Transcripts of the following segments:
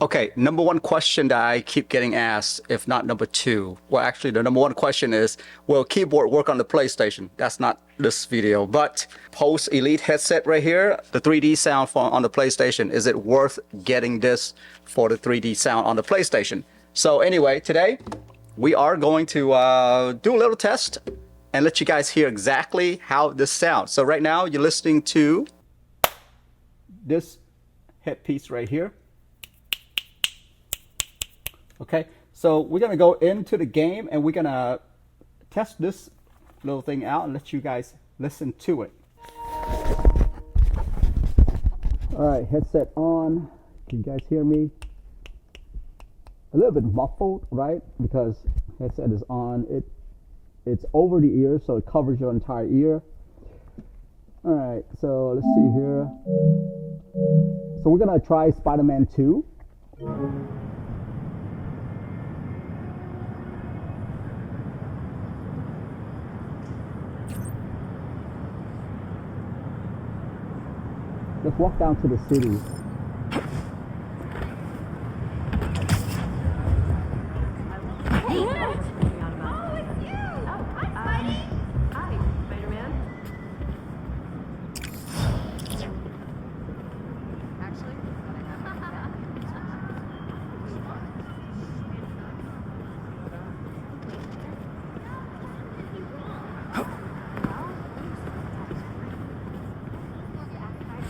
Okay, number one question that I keep getting asked, if not number two. Well, actually, the number one question is, will keyboard work on the PlayStation? That's not this video, but Pulse Elite headset right here, the 3D sound on the PlayStation. Is it worth getting this for the 3D sound on the PlayStation? So anyway, today we are going to do a little test and let you guys hear exactly how this sounds. So right now you're listening to this headpiece right here. Okay, so we're gonna go into the game and we're gonna test this little thing out and let you guys listen to it. All right, headset on. Can you guys hear me? A little bit muffled, right? Because headset is on. It's over the ear, so it covers your entire ear. All right, so let's see here. So we're gonna try Spider-Man 2. Let's walk down to the city.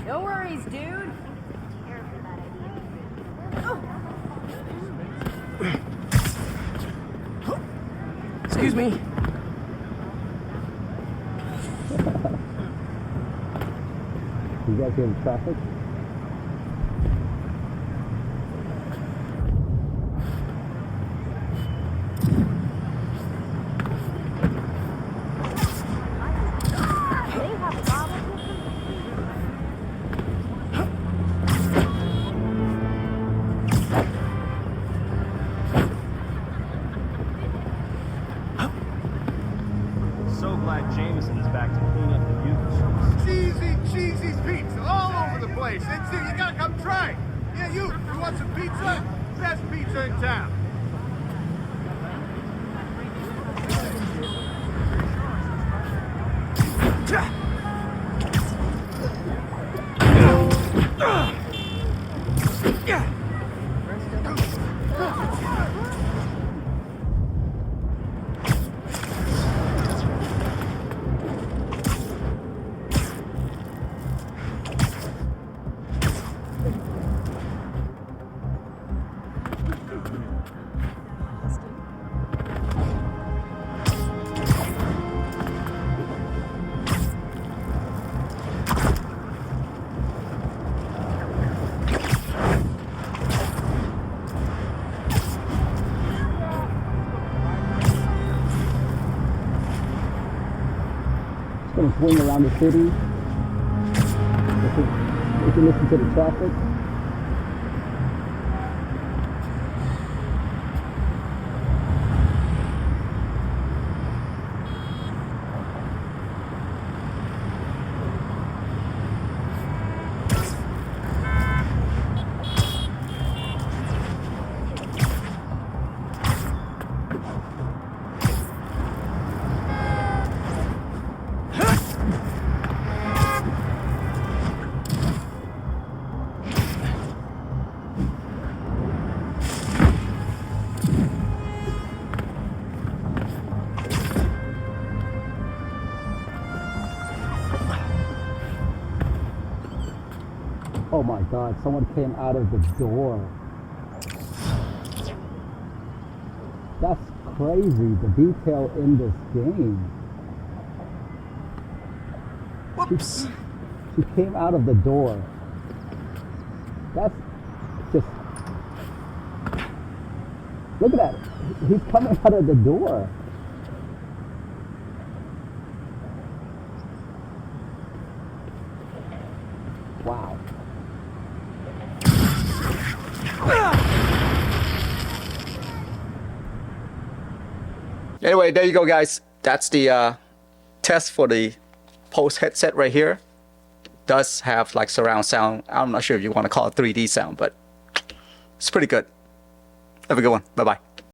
No worries, dude. Excuse me. You guys hear the traffic? So glad Jameson is back to clean up the youth. Cheesy pizza all over the place. It's, you gotta come try it. Yeah, you want some pizza? Best pizza in town. Gonna swing around the city. You can listen to the traffic. Oh my God, someone came out of the door. That's crazy, the detail in this game. Whoops. She came out of the door. That's just... Look at that. He's coming out of the door. Wow. Anyway, there you go, guys. That's the test for the Pulse headset right here. It does have like surround sound. I'm not sure if you want to call it 3D sound, but It's pretty good. Have a good one. Bye bye.